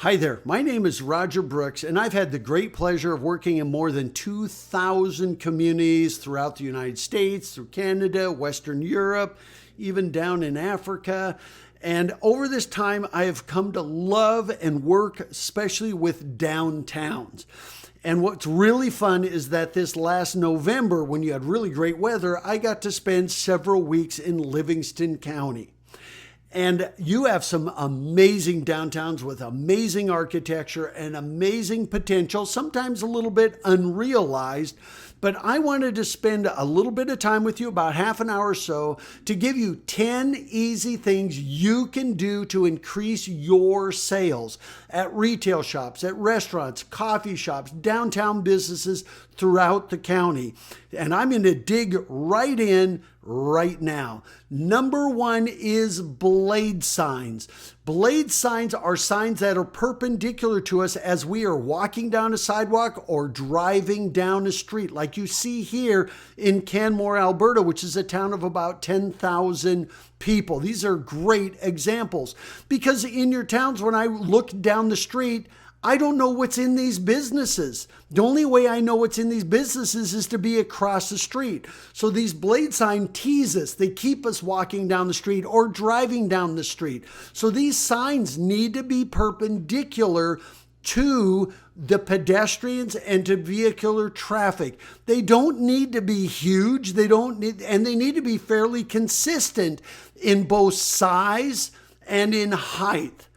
Hi there, my name is Roger Brooks, and I've had the great pleasure of working in more than 2,000 communities throughout the United States, through Canada, Western Europe, even down in Africa. And over this time, I have come to love and work especially with downtowns. And what's really fun is that this last November, when you had really great weather, I got to spend several weeks in Livingston County. And you have some amazing downtowns with amazing architecture and amazing potential, sometimes a little bit unrealized. But I wanted to spend a little bit of time with you, about half an hour or so, to give you 10 easy things you can do to increase your sales at retail shops, at restaurants, coffee shops, downtown businesses throughout the county. And I'm going to dig right in right now. Number one is blade signs. Blade signs are signs that are perpendicular to us as we are walking down a sidewalk or driving down a street, like you see here in Canmore, Alberta, which is a town of about 10,000 people. These are great examples because in your towns, when I look down the street, I don't know what's in these businesses. The only way I know what's in these businesses is to be across the street. So these blade signs tease us. They keep us walking down the street or driving down the street. So these signs need to be perpendicular to the pedestrians and to vehicular traffic. They don't need to be huge. They need to be fairly consistent in both size and in height.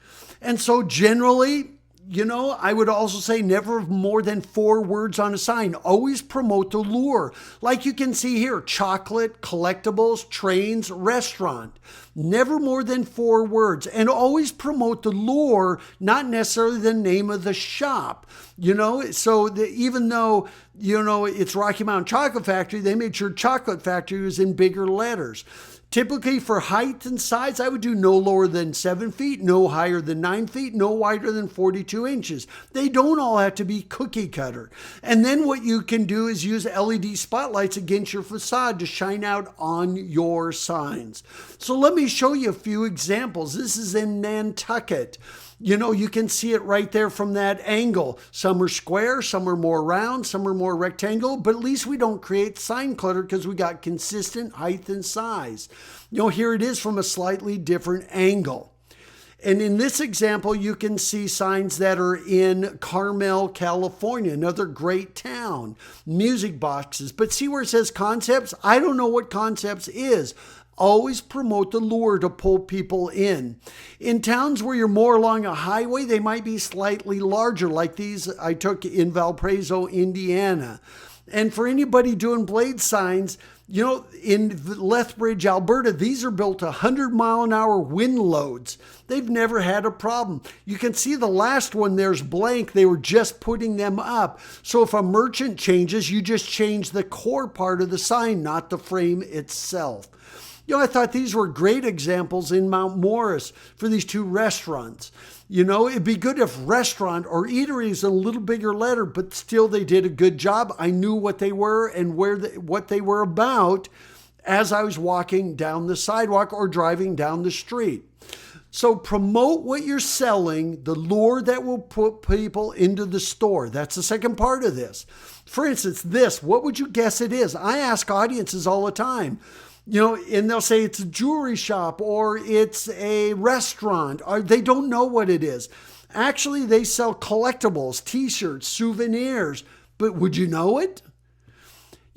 And so generally, I would also say never more than 4 words on a sign. Always promote the lure. Like you can see here, chocolate, collectibles, trains, restaurant. Never more than 4 words. And always promote the lure, not necessarily the name of the shop. Even though, it's Rocky Mountain Chocolate Factory, they made sure Chocolate Factory was in bigger letters. Typically for height and size, I would do no lower than 7 feet, no higher than 9 feet, no wider than 42 inches. They don't all have to be cookie cutter. And then what you can do is use LED spotlights against your facade to shine out on your signs. So let me show you a few examples. This is in Nantucket. You can see it right there from that angle. Some are square, some are more round, some are more rectangle, but at least we don't create sign clutter because we got consistent height and size. Here it is from a slightly different angle. And in this example, you can see signs that are in Carmel, California, another great town. Music boxes. But see where it says concepts? I don't know what concepts is. Always promote the lure to pull people in. In towns where you're more along a highway, they might be slightly larger, like these I took in Valparaiso, Indiana. And for anybody doing blade signs, in Lethbridge, Alberta, these are built 100-mile-an-hour wind loads. They've never had a problem. You can see the last one there's blank. They were just putting them up. So if a merchant changes, you just change the core part of the sign, not the frame itself. I thought these were great examples in Mount Morris for these 2 restaurants. It'd be good if restaurant or eatery is a little bigger letter, but still they did a good job. I knew what they were and what they were about as I was walking down the sidewalk or driving down the street. So promote what you're selling, the lure that will put people into the store. That's the second part of this. For instance, what would you guess it is? I ask audiences all the time. And they'll say it's a jewelry shop or it's a restaurant, or they don't know what it is. Actually, they sell collectibles, t-shirts, souvenirs, but would you know it?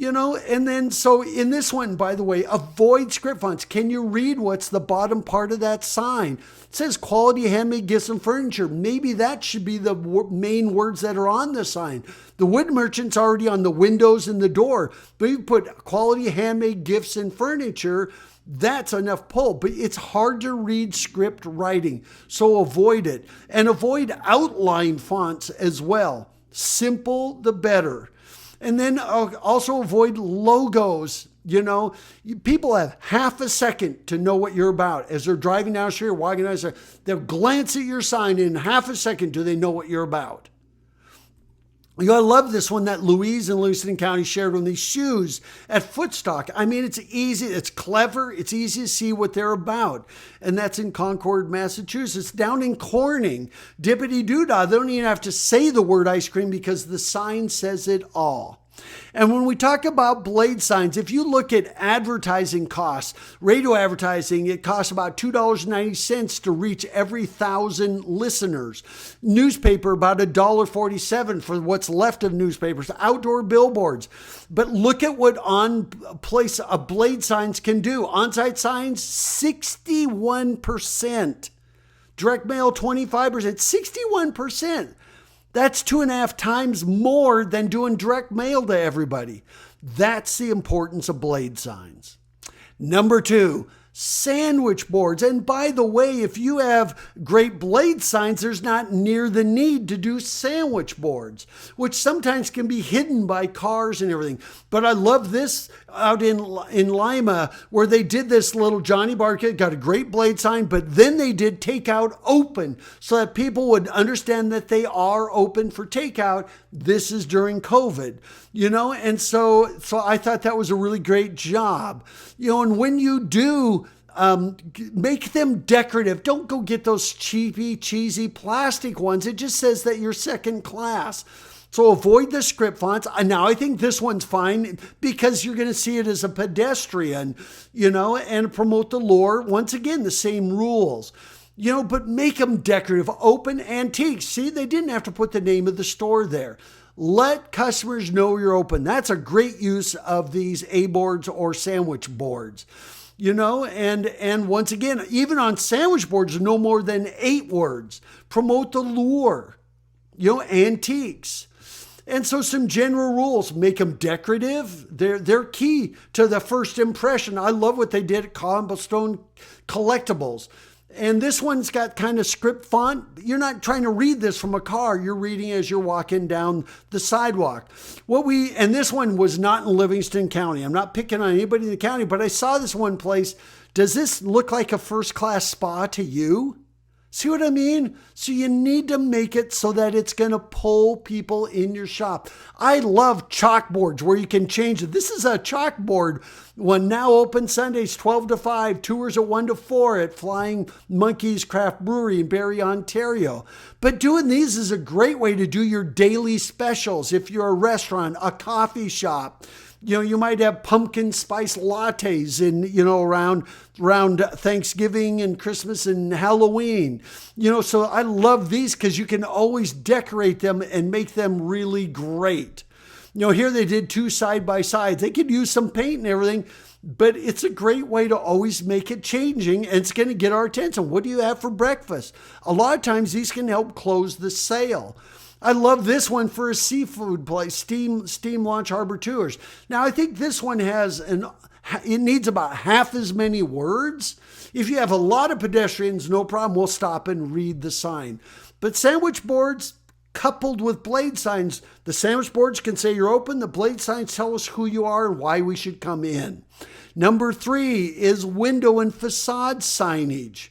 And then so in this one, by the way, avoid script fonts. Can you read what's the bottom part of that sign? It says quality handmade gifts and furniture. Maybe that should be the main words that are on the sign. The wood merchant's already on the windows and the door, but you put quality handmade gifts and furniture, that's enough pull, but it's hard to read script writing. So avoid it and avoid outline fonts as well. Simple, the better. And then also avoid logos. People have half a second to know what you're about. As they're driving down the street or walking down the street, they'll glance at your sign, and in half a second do they know what you're about. You know, I love this one that Louise in Livingston County shared on these shoes at Footstock. I mean, it's easy, it's clever, it's easy to see what they're about. And that's in Concord, Massachusetts. Down in Corning, Dippity Doodah, they don't even have to say the word ice cream because the sign says it all. And when we talk about blade signs, if you look at advertising costs, radio advertising, it costs about $2.90 to reach every 1,000 listeners. Newspaper, about $1.47 for what's left of newspapers. Outdoor billboards. But look at what on-place blade signs can do. On-site signs, 61%. Direct mail, 25%. 61%. That's 2.5 times more than doing direct mail to everybody. That's the importance of blade signs. Number 2, sandwich boards. And by the way, if you have great blade signs, there's not near the need to do sandwich boards, which sometimes can be hidden by cars and everything. But I love this out in Lima, where they did this little Johnny Barker, got a great blade sign, but then they did takeout open so that people would understand that they are open for takeout. This is during COVID, you know, and so I thought that was a really great job, you know, and when you do make them decorative. Don't go get those cheesy plastic ones. It just says that you're second class. So avoid the script fonts. Now, I think this one's fine because you're going to see it as a pedestrian, you know, and promote the lore. Once again, the same rules, you know, but make them decorative, open antiques. See, they didn't have to put the name of the store there. Let customers know you're open. That's a great use of these A-boards or sandwich boards. You know, and once again, even on sandwich boards, no more than 8 words. Promote the lure, you know, antiques. And so some general rules, make them decorative. They're key to the first impression. I love what they did at Cobblestone Collectibles. And this one's got kind of script font. You're not trying to read this from a car. You're reading as you're walking down the sidewalk. And this one was not in Livingston County. I'm not picking on anybody in the county, but I saw this one place. Does this look like a first-class spa to you? See what I mean? So you need to make it so that it's going to pull people in your shop. I love chalkboards where you can change it. This is a chalkboard one, now open Sundays 12 to 5, tours at 1 to 4 at Flying Monkeys Craft Brewery in Barrie, Ontario. But doing these is a great way to do your daily specials. If you're a restaurant, a coffee shop, you know, you might have pumpkin spice lattes in, you know, around Thanksgiving and Christmas and Halloween. You know, so I love these because you can always decorate them and make them really great. You know, here they did 2 side by sides. They could use some paint and everything, but it's a great way to always make it changing, and it's going to get our attention. What do you have for breakfast? A lot of times these can help close the sale. I love this one for a seafood place, Steam Launch Harbor Tours. Now, I think this one it needs about half as many words. If you have a lot of pedestrians, no problem, we'll stop and read the sign. But sandwich boards coupled with blade signs, the sandwich boards can say you're open, the blade signs tell us who you are and why we should come in. Number 3 is window and facade signage.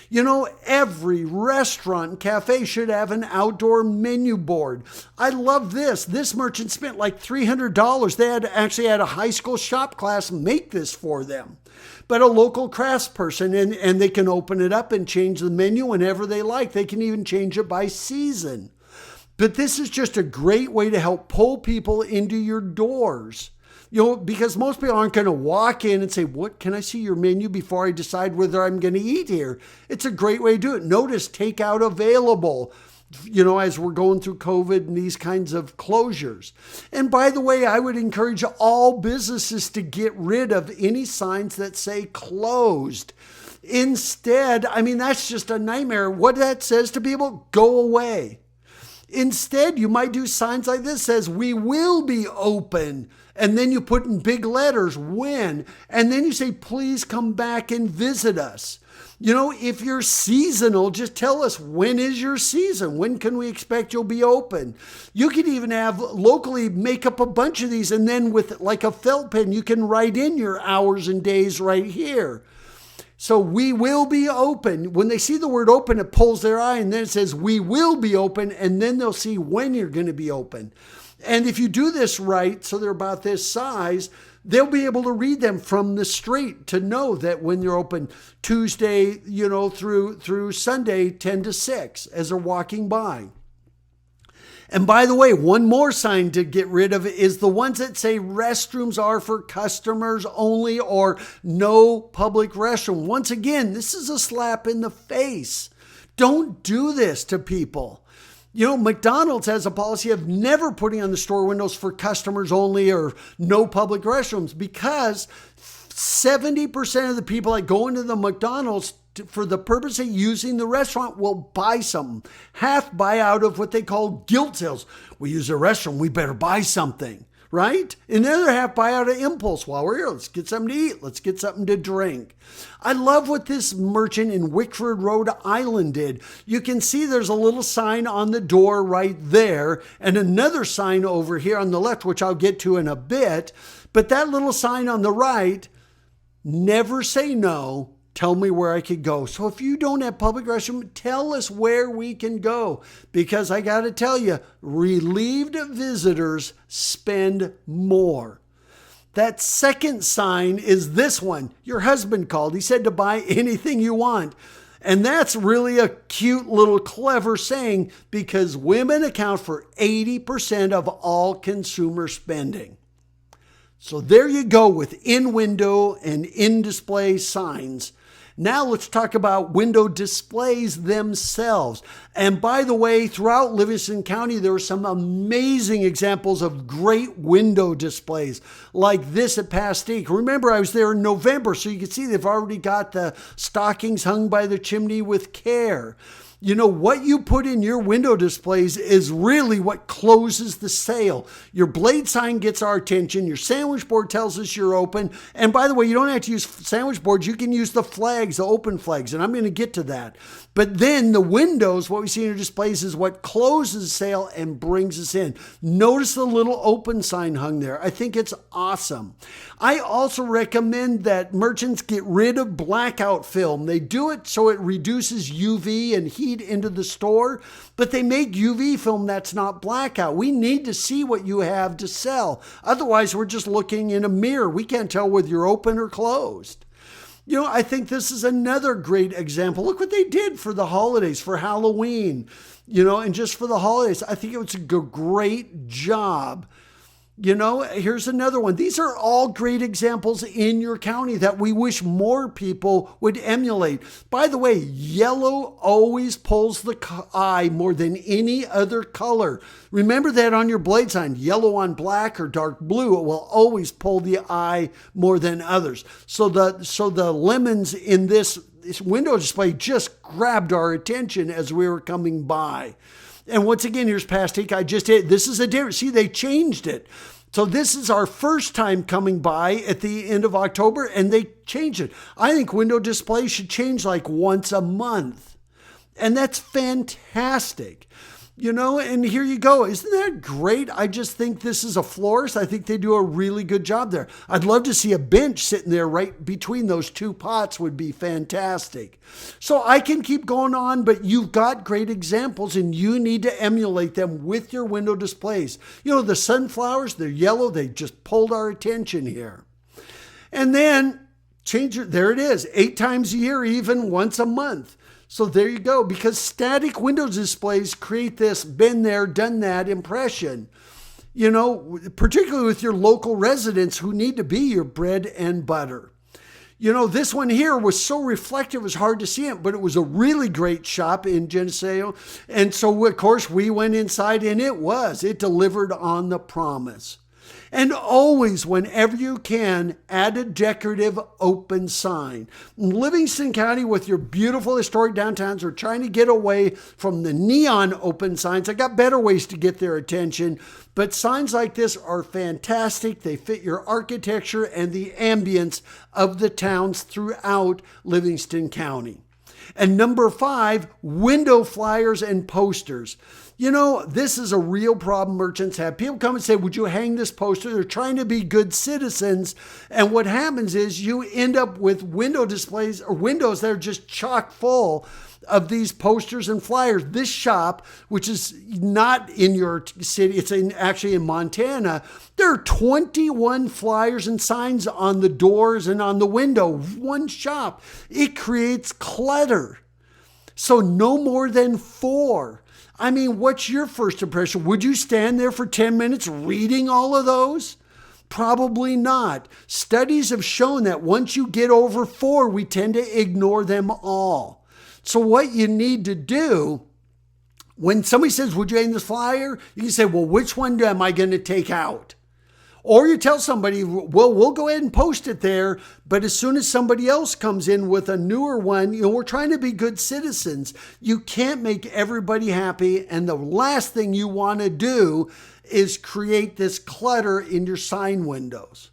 You know, every restaurant and cafe should have an outdoor menu board. I love this. This merchant spent like $300. They actually had a high school shop class make this for them. But a local craftsperson, and they can open it up and change the menu whenever they like. They can even change it by season. But this is just a great way to help pull people into your doors. You know, because most people aren't going to walk in and say, what, can I see your menu before I decide whether I'm going to eat here? It's a great way to do it. Notice takeout available, you know, as we're going through COVID and these kinds of closures. And by the way, I would encourage all businesses to get rid of any signs that say closed. Instead, I mean, that's just a nightmare. What that says to people, go away. Instead, you might do signs like this, says, we will be open. And then you put in big letters, when. And then you say, please come back and visit us. You know, if you're seasonal, just tell us, when is your season? When can we expect you'll be open? You could even have locally make up a bunch of these. And then with like a felt pen, you can write in your hours and days right here. So we will be open. When they see the word open, it pulls their eye, and then it says we will be open, and then they'll see when you're going to be open. And if you do this right, so they're about this size, they'll be able to read them from the street to know that when you're open Tuesday, through Sunday, 10 to 6 as they're walking by. And by the way, one more sign to get rid of is the ones that say restrooms are for customers only or no public restroom. Once again, this is a slap in the face. Don't do this to people. McDonald's has a policy of never putting on the store windows for customers only or no public restrooms because 70% of the people that go into the McDonald's for the purpose of using the restaurant will buy something. Half buy out of what they call guilt sales. We use a restroom, we better buy something, right? And the other half buy out of impulse. While we're here, let's get something to eat. Let's get something to drink. I love what this merchant in Wickford, Rhode Island did. You can see there's a little sign on the door right there and another sign over here on the left, which I'll get to in a bit. But that little sign on the right, never say no. Tell me where I could go. So if you don't have public restroom, tell us where we can go. Because I got to tell you, relieved visitors spend more. That second sign is this one. Your husband called. He said to buy anything you want. And that's really a cute little clever saying because women account for 80% of all consumer spending. So there you go with in-window and in-display signs. Now let's talk about window displays themselves. And by the way, throughout Livingston County, there are some amazing examples of great window displays like this at Pastique. Remember, I was there in November, so you can see they've already got the stockings hung by the chimney with care. What you put in your window displays is really what closes the sale. Your blade sign gets our attention. Your sandwich board tells us you're open. And by the way, you don't have to use sandwich boards. You can use the flags, the open flags, and I'm going to get to that. But then the windows, what we see in your displays is what closes the sale and brings us in. Notice the little open sign hung there. I think it's awesome. I also recommend that merchants get rid of blackout film. They do it so it reduces UV and heat into the store, but they make UV film that's not blackout. We need to see what you have to sell. Otherwise, we're just looking in a mirror. We can't tell whether you're open or closed. I think this is another great example. Look what they did for the holidays, for Halloween, and just for the holidays. I think it was a great job. Here's another one. These are all great examples in your county that we wish more people would emulate. By the way, yellow always pulls the eye more than any other color. Remember that on your blade sign, yellow on black or dark blue, it will always pull the eye more than others. So the lemons in this window display just grabbed our attention as we were coming by. And once again, here's Pastique. I just hit. This is a different. See, they changed it. So this is our first time coming by at the end of October, and they changed it. I think window displays should change like once a month. And that's fantastic. And here you go. Isn't that great? I just think this is a florist. I think they do a really good job there. I'd love to see a bench sitting there right between those two pots would be fantastic. So I can keep going on, but you've got great examples and you need to emulate them with your window displays. The sunflowers, they're yellow. They just pulled our attention here. And then there it is, 8 times a year, even once a month. So there you go, because static window displays create this been there, done that impression, particularly with your local residents who need to be your bread and butter. This one here was so reflective, it was hard to see it, but it was a really great shop in Geneseo. And so, of course, we went inside and it delivered on the promise. And always, whenever you can, add a decorative open sign. In Livingston County, with your beautiful historic downtowns, we're trying to get away from the neon open signs. I got better ways to get their attention, but signs like this are fantastic. They fit your architecture and the ambience of the towns throughout Livingston County. And number 5, window flyers and posters. You know, this is a real problem merchants have. People come and say, would you hang this poster? They're trying to be good citizens. And what happens is you end up with window displays or windows that are just chock full of these posters and flyers. This shop, which is not in your city, it's actually in Montana, there are 21 flyers and signs on the doors and on the window. One shop. It creates clutter. So no more than 4. I mean, what's your first impression? Would you stand there for 10 minutes reading all of those? Probably not. Studies have shown that once you get over 4, we tend to ignore them all. So what you need to do, when somebody says, would you hang this flyer? You can say, well, which one am I going to take out? Or you tell somebody, well, we'll go ahead and post it there, but as soon as somebody else comes in with a newer one, we're trying to be good citizens. You can't make everybody happy, and the last thing you want to do is create this clutter in your sign windows.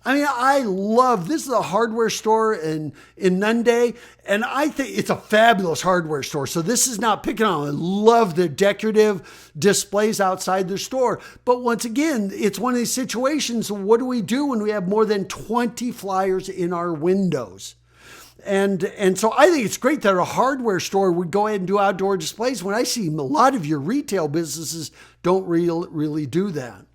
I mean, I love, this is a hardware store in Nunde, and I think it's a fabulous hardware store. So this is not picking on. I love the decorative displays outside their store. But once again, it's one of these situations, what do we do when we have more than 20 flyers in our windows? And so I think it's great that a hardware store would go ahead and do outdoor displays when I see a lot of your retail businesses don't really do that.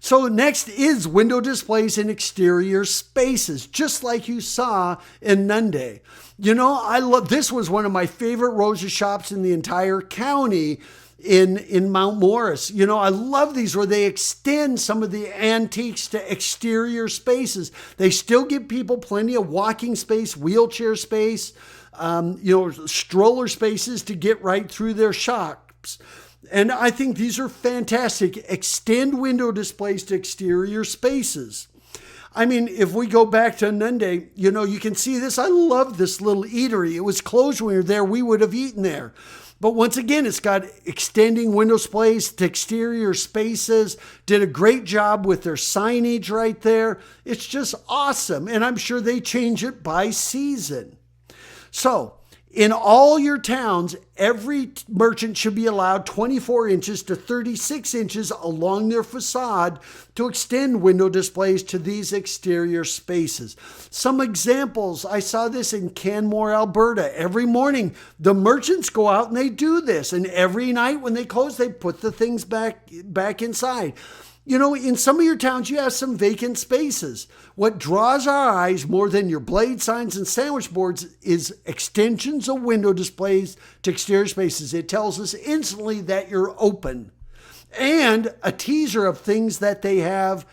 So next is window displays in exterior spaces, just like you saw in Nunde. I love, this was one of my favorite Rosa shops in the entire county in Mount Morris. I love these where they extend some of the antiques to exterior spaces. They still give people plenty of walking space, wheelchair space, stroller spaces to get right through their shops. And I think these are fantastic. Extend window displays to exterior spaces. I mean, if we go back to Nunde, you can see this. I love this little eatery. It was closed when we were there. We would have eaten there. But once again, it's got extending window displays to exterior spaces. Did a great job with their signage right there. It's just awesome. And I'm sure they change it by season. So, in all your towns, every merchant should be allowed 24 inches to 36 inches along their facade to extend window displays to these exterior spaces. Some examples, I saw this in Canmore, Alberta. Every morning, the merchants go out and they do this. And every night when they close, they put the things back inside. In some of your towns, you have some vacant spaces. What draws our eyes more than your blade signs and sandwich boards is extensions of window displays to exterior spaces. It tells us instantly that you're open, and a teaser of things that they have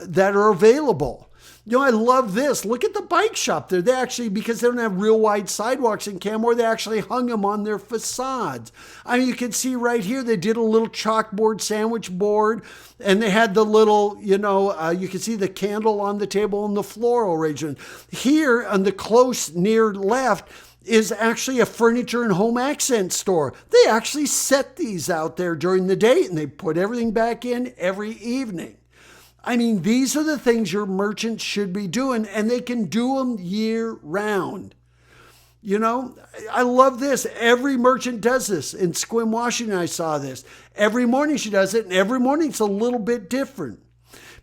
that are available. I love this. Look at the bike shop there. They actually, because they don't have real wide sidewalks in Canmore, they actually hung them on their facades. I mean, you can see right here, they did a little chalkboard sandwich board, and they had the little, you can see the candle on the table and the floral arrangement. Here on the close near left is actually a furniture and home accent store. They actually set these out there during the day, and they put everything back in every evening. I mean, these are the things your merchants should be doing, and they can do them year round. I love this. Every merchant does this. In Sequim, Washington, I saw this. Every morning she does it, and every morning it's a little bit different.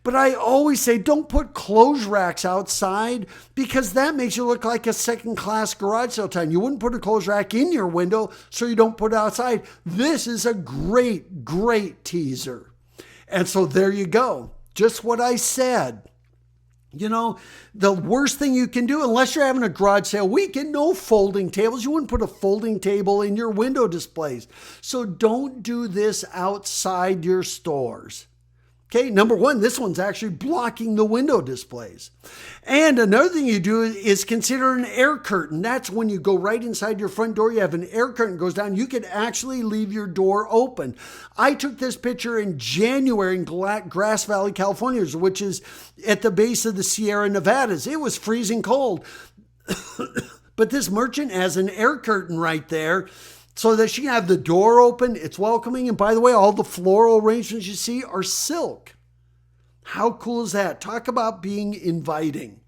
But I always say, don't put clothes racks outside, because that makes you look like a second-class garage sale time. You wouldn't put a clothes rack in your window, so you don't put it outside. This is a great, great teaser. And so there you go. Just what I said. The worst thing you can do, unless you're having a garage sale weekend, no folding tables. You wouldn't put a folding table in your window displays. So don't do this outside your stores. Okay, number one, this one's actually blocking the window displays. And another thing you do is consider an air curtain. That's when you go right inside your front door, you have an air curtain goes down. You can actually leave your door open. I took this picture in January in Grass Valley, California, which is at the base of the Sierra Nevadas. It was freezing cold. But this merchant has an air curtain right there, so that she can have the door open. It's welcoming. And by the way, all the floral arrangements you see are silk. How cool is that? Talk about being inviting.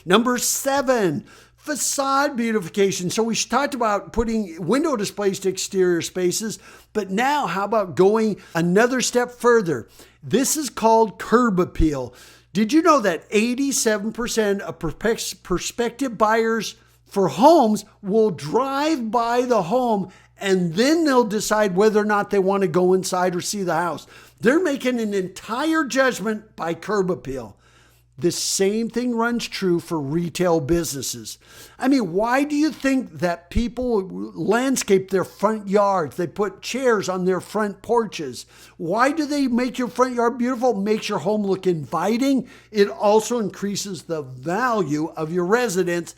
Number 7, Facade beautification. So we talked about putting window displays to exterior spaces, but now how about going another step further? This is called curb appeal. Did you know that 87% of prospective buyers for homes will drive by the home and then they'll decide whether or not they want to go inside or see the house? They're making an entire judgment by curb appeal. The same thing runs true for retail businesses. I mean, why do you think that people landscape their front yards? They put chairs on their front porches. Why do they make your front yard beautiful? It makes your home look inviting. It also increases the value of your residence,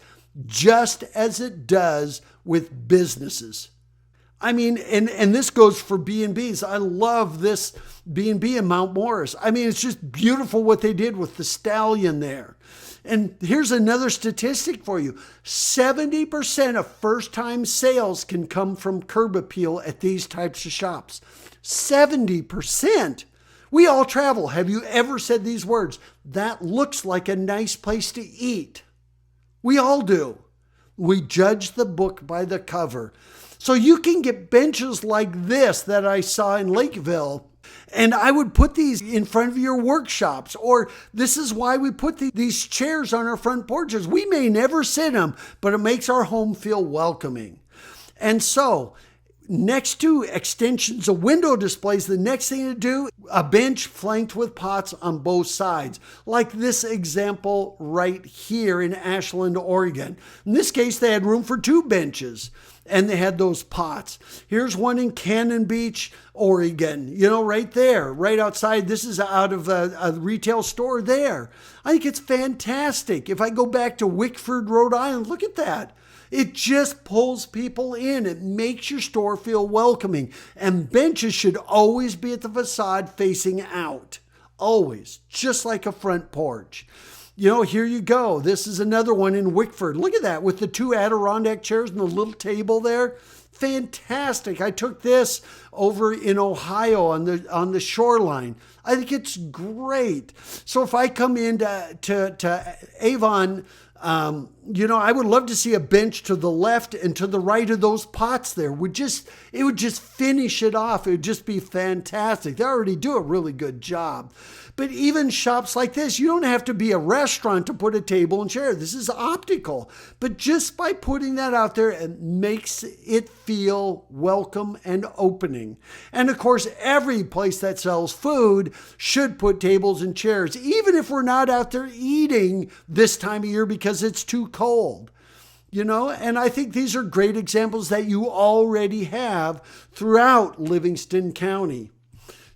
just as it does with businesses. I mean, and this goes for B&Bs. I love this B&B in Mount Morris. I mean, it's just beautiful what they did with the stallion there. And here's another statistic for you. 70% of first-time sales can come from curb appeal at these types of shops. 70%. We all travel. Have you ever said these words? That looks like a nice place to eat. We all do. We judge the book by the cover. So you can get benches like this that I saw in Lakeville, and I would put these in front of your workshops, or this is why we put these chairs on our front porches. We may never sit them, but it makes our home feel welcoming. And so next to extensions of window displays, the next thing to do, a bench flanked with pots on both sides, like this example right here in Ashland, Oregon. In this case, they had room for 2 benches. And they had those pots. Here's one in Cannon Beach, Oregon, right there, right outside. This is out of a retail store there. I think it's fantastic. If I go back to Wickford, Rhode Island, look at that. It just pulls people in. It makes your store feel welcoming. And benches should always be at the facade facing out. Always, just like a front porch. Here you go. This is another one in Wickford. Look at that with the 2 Adirondack chairs and the little table there. Fantastic. I took this over in Ohio on the shoreline. I think it's great. So if I come to Avon, I would love to see a bench to the left and to the right of those pots there. It would just finish it off. It would just be fantastic. They already do a really good job. But even shops like this, you don't have to be a restaurant to put a table and chair. This is optical. But just by putting that out there, it makes it feel welcome and opening. And of course, every place that sells food should put tables and chairs, even if we're not out there eating this time of year because it's too cold. And I think these are great examples that you already have throughout Livingston County.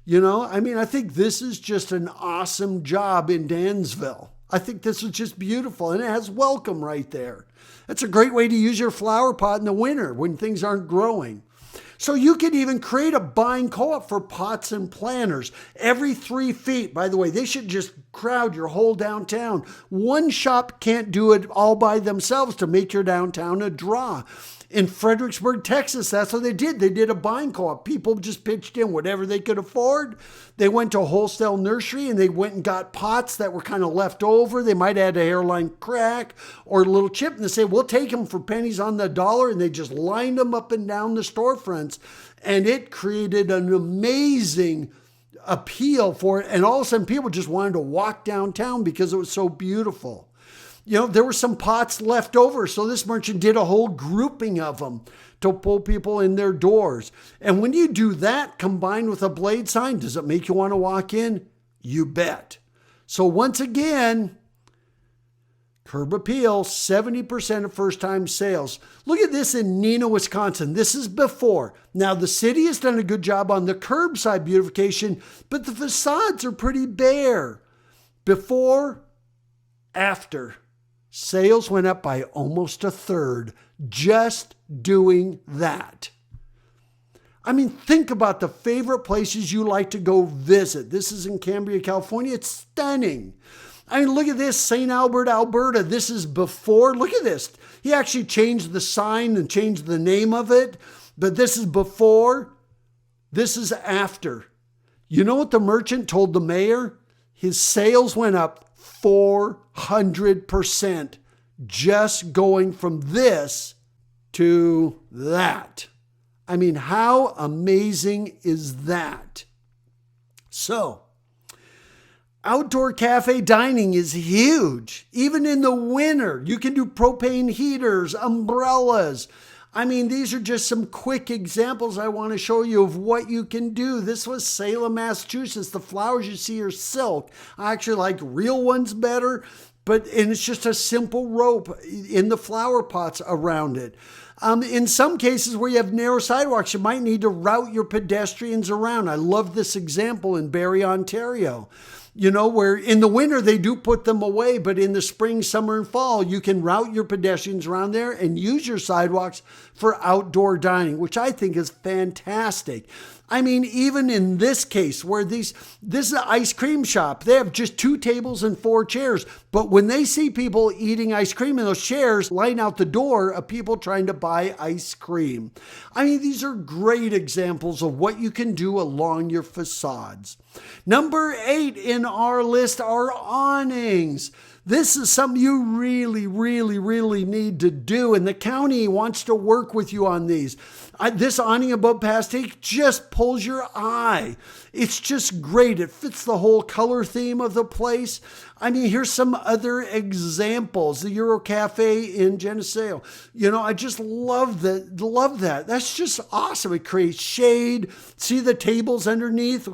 I think this is just an awesome job in Dansville. I think this is just beautiful, and it has welcome right there. It's a great way to use your flower pot in the winter when things aren't growing. So you could even create a buying co-op for pots and planters. Every 3 feet, by the way, they should just crowd your whole downtown. One shop can't do it all by themselves to make your downtown a draw. In Fredericksburg, Texas, that's what they did. They did a buying co-op. People just pitched in whatever they could afford. They went to a wholesale nursery and they went and got pots that were kind of left over. They might add a hairline crack or a little chip, and they say, we'll take them for pennies on the dollar. And they just lined them up and down the storefronts. And it created an amazing appeal for it. And all of a sudden, people just wanted to walk downtown because it was so beautiful. There were some pots left over, so this merchant did a whole grouping of them to pull people in their doors. And when you do that combined with a blade sign, does it make you want to walk in? You bet. So once again, curb appeal, 70% of first-time sales. Look at this in Neenah, Wisconsin. This is before. Now, the city has done a good job on the curbside beautification, but the facades are pretty bare. Before, after. Sales went up by almost 1/3 just doing that. Think about the favorite places you like to go visit. This is in Cambria, California. It's stunning. Look at this, St. Albert, Alberta. This is before. Look at this. He actually changed the sign and changed the name of it, but this is before. This is after. You know what the merchant told the mayor? His sales went up 400% just going from this to that. I mean, how amazing is that? So, outdoor cafe dining is huge. Even in the winter, you can do propane heaters, umbrellas. I mean, these are just some quick examples I want to show you of what you can do. This was Salem, Massachusetts. The flowers you see are silk. I actually like real ones better, and it's just a simple rope in the flower pots around it. In some cases where you have narrow sidewalks, you might need to route your pedestrians around. I love this example in Barrie, Ontario. Where in the winter they do put them away, but in the spring, summer, and fall, you can route your pedestrians around there and use your sidewalks for outdoor dining, which I think is fantastic. I mean, even in this case where this is an ice cream shop, they have just 2 tables and 4 chairs. But when they see people eating ice cream in those chairs, line out the door of people trying to buy ice cream. I mean, these are great examples of what you can do along your facades. Number 8 in our list are awnings. This is something you really, really, really need to do, and the county wants to work with you on these. This awning above Pastique just pulls your eye. It's just great. It fits the whole color theme of the place. I mean, here's some other examples. The Euro Cafe in Geneseo. I just love that. That's just awesome. It creates shade. See the tables underneath?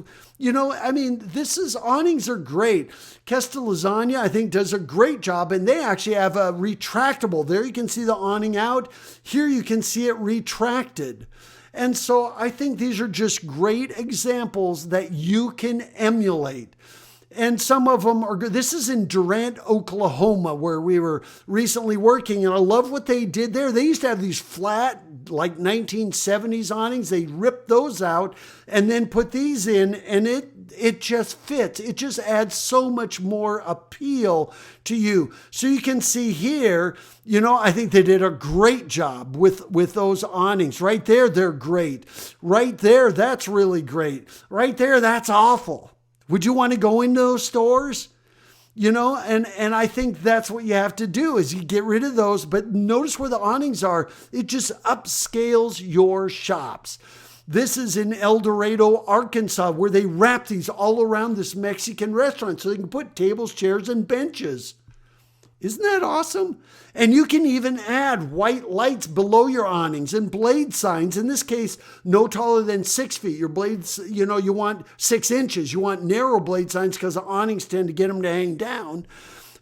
Awnings are great. Kesta Lasagna, I think, does a great job, and they actually have a retractable. There you can see the awning out. Here you can see it retracted. And so I think these are just great examples that you can emulate. And some of them are good. This is in Durant, Oklahoma, where we were recently working. And I love what they did there. They used to have these flat, like 1970s awnings. They ripped those out and then put these in, and it just fits. It just adds so much more appeal to you. So you can see here, I think they did a great job with those awnings. Right there, they're great. Right there, that's really great. Right there, that's awful. Would you want to go into those stores? And I think that's what you have to do is you get rid of those. But notice where the awnings are. It just upscales your shops. This is in El Dorado, Arkansas, where they wrap these all around this Mexican restaurant so they can put tables, chairs, and benches. Isn't that awesome? And you can even add white lights below your awnings and blade signs. In this case, no taller than 6 feet. Your blades, you want 6 inches. You want narrow blade signs because the awnings tend to get them to hang down.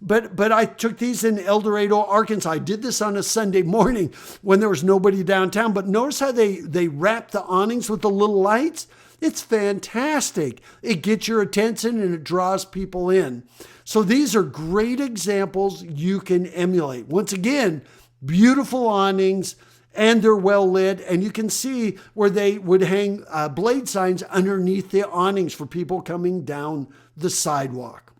But I took these in El Dorado, Arkansas. I did this on a Sunday morning when there was nobody downtown. But notice how they wrap the awnings with the little lights? It's fantastic. It gets your attention and it draws people in. So these are great examples you can emulate. Once again, beautiful awnings, and they're well lit. And you can see where they would hang blade signs underneath the awnings for people coming down the sidewalk.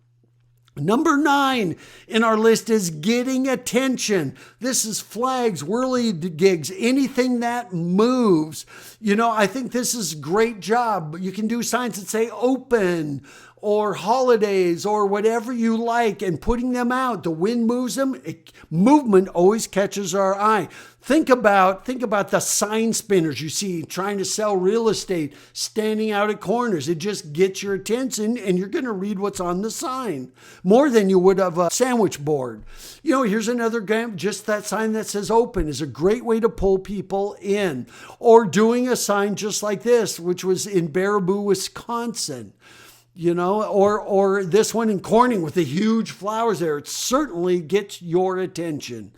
Number 9 in our list is getting attention. This is flags, whirligigs, anything that moves. I think this is a great job. You can do signs that say open or holidays or whatever you like and putting them out. The wind moves them. Movement always catches our eye. Think about the sign spinners you see trying to sell real estate, standing out at corners. It just gets your attention and you're going to read what's on the sign more than you would of a sandwich board. Here's another example. Just that sign that says open is a great way to pull people in. Or doing a sign just like this, which was in Baraboo, Wisconsin. Or this one in Corning with the huge flowers there. It certainly gets your attention.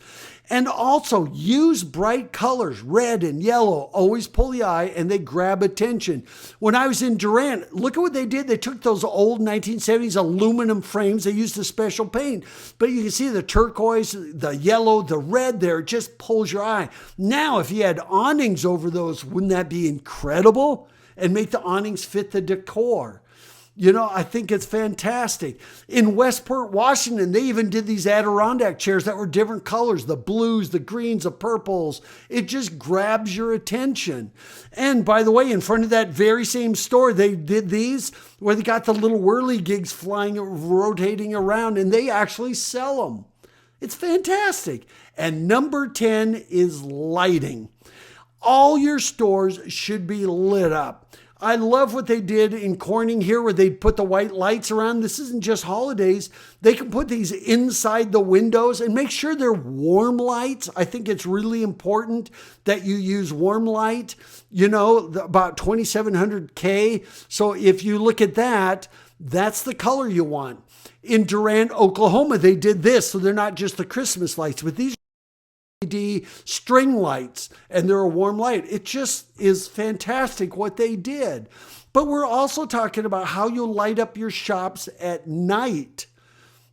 And also use bright colors, red and yellow, always pull the eye and they grab attention. When I was in Durant, look at what they did. They took those old 1970s aluminum frames. They used a special paint, but you can see the turquoise, the yellow, the red there. It just pulls your eye. Now, if you had awnings over those, wouldn't that be incredible? And make the awnings fit the decor. I think it's fantastic. In Westport, Washington, they even did these Adirondack chairs that were different colors, the blues, the greens, the purples. It just grabs your attention. And by the way, in front of that very same store, they did these where they got the little whirligigs flying, rotating around, and they actually sell them. It's fantastic. And number 10 is lighting. All your stores should be lit up. I love what they did in Corning here where they put the white lights around. This isn't just holidays. They can put these inside the windows and make sure they're warm lights. I think it's really important that you use warm light, about 2700K. So if you look at that, that's the color you want. In Durant, Oklahoma, they did this. So they're not just the Christmas lights, but these LED string lights, and they're a warm light. It just is fantastic what they did. But we're also talking about how you light up your shops at night.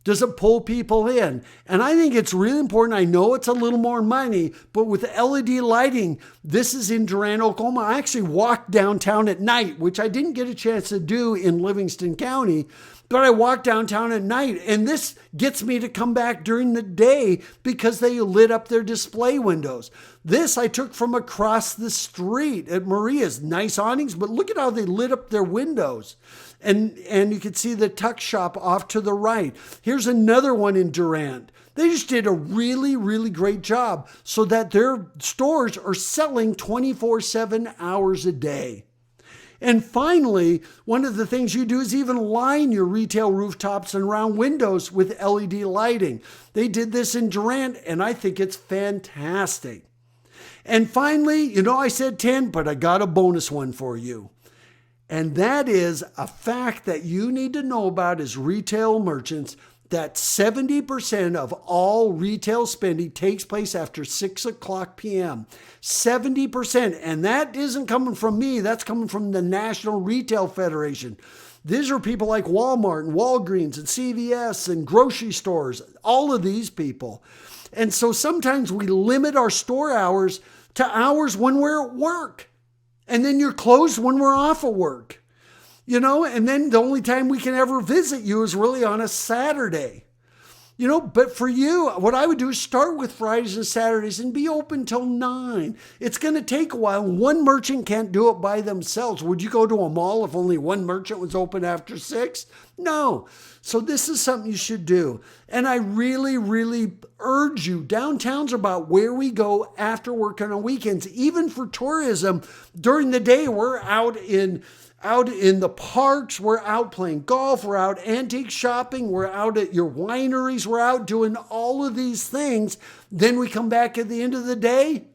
Does it pull people in? And I think it's really important. I know it's a little more money, but with LED lighting, this is in Durant, Oklahoma. I actually walked downtown at night, which I didn't get a chance to do in Livingston County, but I walked downtown at night, and this gets me to come back during the day because they lit up their display windows. This I took from across the street at Maria's. Nice awnings, but look at how they lit up their windows. And you can see the tuck shop off to the right. Here's another one in Durant. They just did a really, really great job so that their stores are selling 24/7 hours a day. And finally, one of the things you do is even line your retail rooftops and round windows with LED lighting. They did this in Durant, and I think it's fantastic. And finally, I said 10, but I got a bonus one for you. And that is a fact that you need to know about as retail merchants, that 70% of all retail spending takes place after 6 o'clock p.m. 70%. And that isn't coming from me. That's coming from the National Retail Federation. These are people like Walmart and Walgreens and CVS and grocery stores, all of these people. And so sometimes we limit our store hours to hours when we're at work. And then you're closed when we're off of work. And then the only time we can ever visit you is really on a Saturday. But for you, what I would do is start with Fridays and Saturdays and be open till 9. It's going to take a while. One merchant can't do it by themselves. Would you go to a mall if only one merchant was open after 6? No. So this is something you should do. And I really, really urge you. Downtown's about where we go after work on weekends. Even for tourism, during the day, we're out in the parks, we're out playing golf, we're out antique shopping, we're out at your wineries, we're out doing all of these things. Then we come back at the end of the day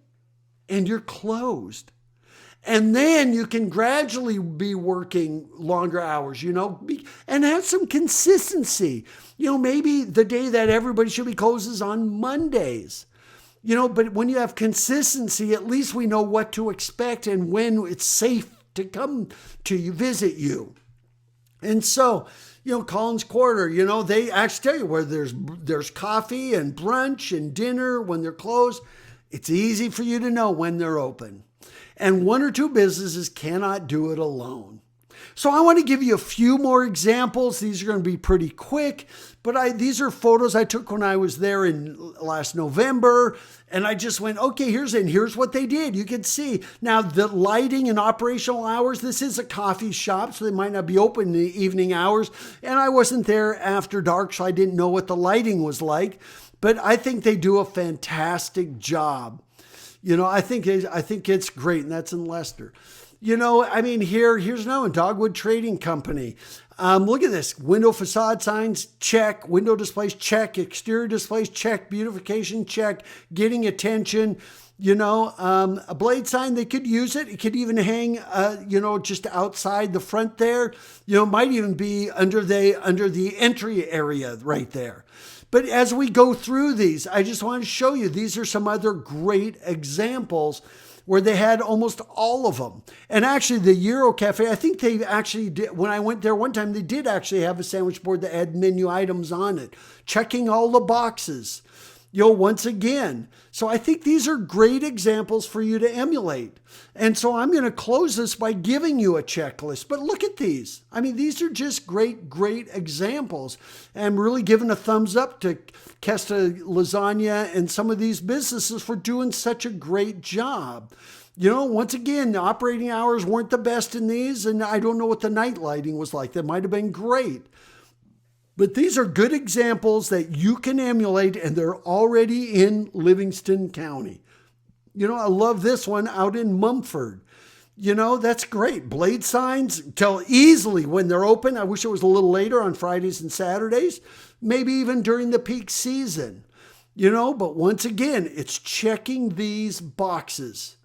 and you're closed. And then you can gradually be working longer hours, and have some consistency. Maybe the day that everybody should be closed is on Mondays. But when you have consistency, at least we know what to expect and when it's safe to come to you, visit you. And so, Collins Quarter, they actually tell you where there's coffee and brunch and dinner when they're closed. It's easy for you to know when they're open. And one or two businesses cannot do it alone. So I want to give you a few more examples. These are going to be pretty quick, but these are photos I took when I was there in last November. And I just went, okay, here's what they did. You can see now the lighting and operational hours. This is a coffee shop, so they might not be open in the evening hours. And I wasn't there after dark, so I didn't know what the lighting was like. But I think they do a fantastic job. I think it's great, and that's in Leicester. Here's now in Dogwood Trading Company. Look at this. Window facade signs, check. Window displays, check. Exterior displays, check. Beautification, check. Getting attention. A blade sign, they could use it. It could even hang, just outside the front there. Might even be under the entry area right there. But as we go through these, I just want to show you, these are some other great examples where they had almost all of them. And actually the Euro Cafe, I think they actually did, when I went there one time, they did actually have a sandwich board that had menu items on it, checking all the boxes, once again. So I think these are great examples for you to emulate. And so I'm going to close this by giving you a checklist. But look at these. These are just great, great examples. And I'm really giving a thumbs up to Kesta Lasagna and some of these businesses for doing such a great job. Once again, the operating hours weren't the best in these, and I don't know what the night lighting was like. That might have been great. But these are good examples that you can emulate, and they're already in Livingston County. I love this one out in Mumford. That's great. Blade signs tell easily when they're open. I wish it was a little later on Fridays and Saturdays, maybe even during the peak season. But once again, it's checking these boxes,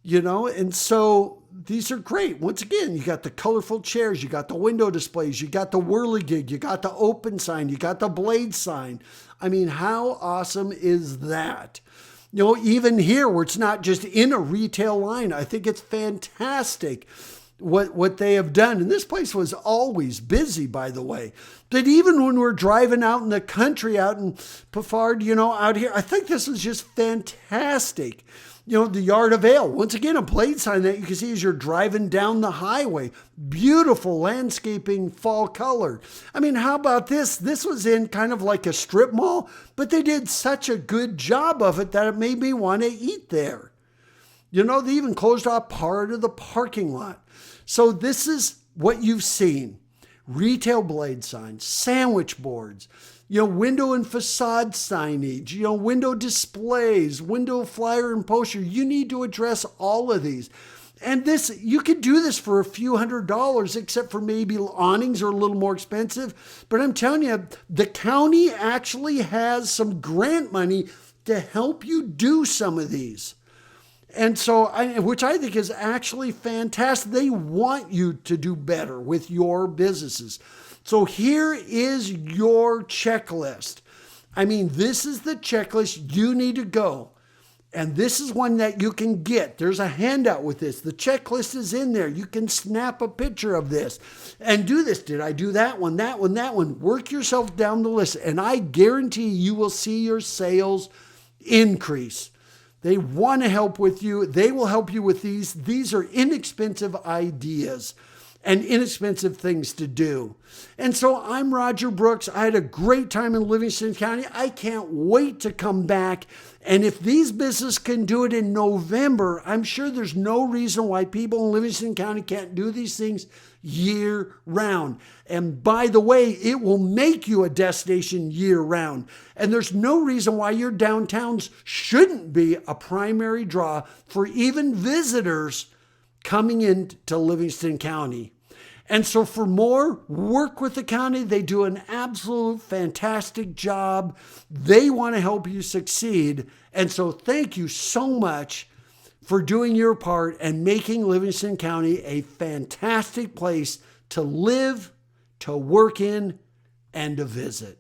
and so these are great. Once again, you got the colorful chairs, you got the window displays, you got the whirligig, you got the open sign, you got the blade sign. I mean, how awesome is that? Even here where it's not just in a retail line, I think it's fantastic what they have done. And this place was always busy, by the way. But even when we're driving out in the country, out in Pafard, out here, I think this was just fantastic. The Yard of Ale, once again, a blade sign that you can see as you're driving down the highway. Beautiful landscaping, fall colored. I mean, how about this? This was in kind of like a strip mall, but they did such a good job of it that it made me want to eat there. They even closed off part of the parking lot. So this is what you've seen. Retail blade signs, sandwich boards, window and facade signage, window displays, window flyer and poster. You need to address all of these. And you could do this for a few $100s, except for maybe awnings are a little more expensive. But I'm telling you, the county actually has some grant money to help you do some of these. And so, which I think is actually fantastic. They want you to do better with your businesses. So here is your checklist. I mean, this is the checklist you need to go. And this is one that you can get. There's a handout with this. The checklist is in there. You can snap a picture of this and do this. Did I do that one, that one, that one? Work yourself down the list. And I guarantee you will see your sales increase. They want to help with you. They will help you with these. These are inexpensive ideas and inexpensive things to do. And so I'm Roger Brooks. I had a great time in Livingston County. I can't wait to come back. And if these businesses can do it in November, I'm sure there's no reason why people in Livingston County can't do these things year round. And by the way, it will make you a destination year round. And there's no reason why your downtowns shouldn't be a primary draw for even visitors coming into Livingston County. And so for more, work with the county. They do an absolute fantastic job. They want to help you succeed. And so thank you so much for doing your part and making Livingston County a fantastic place to live, to work in, and to visit.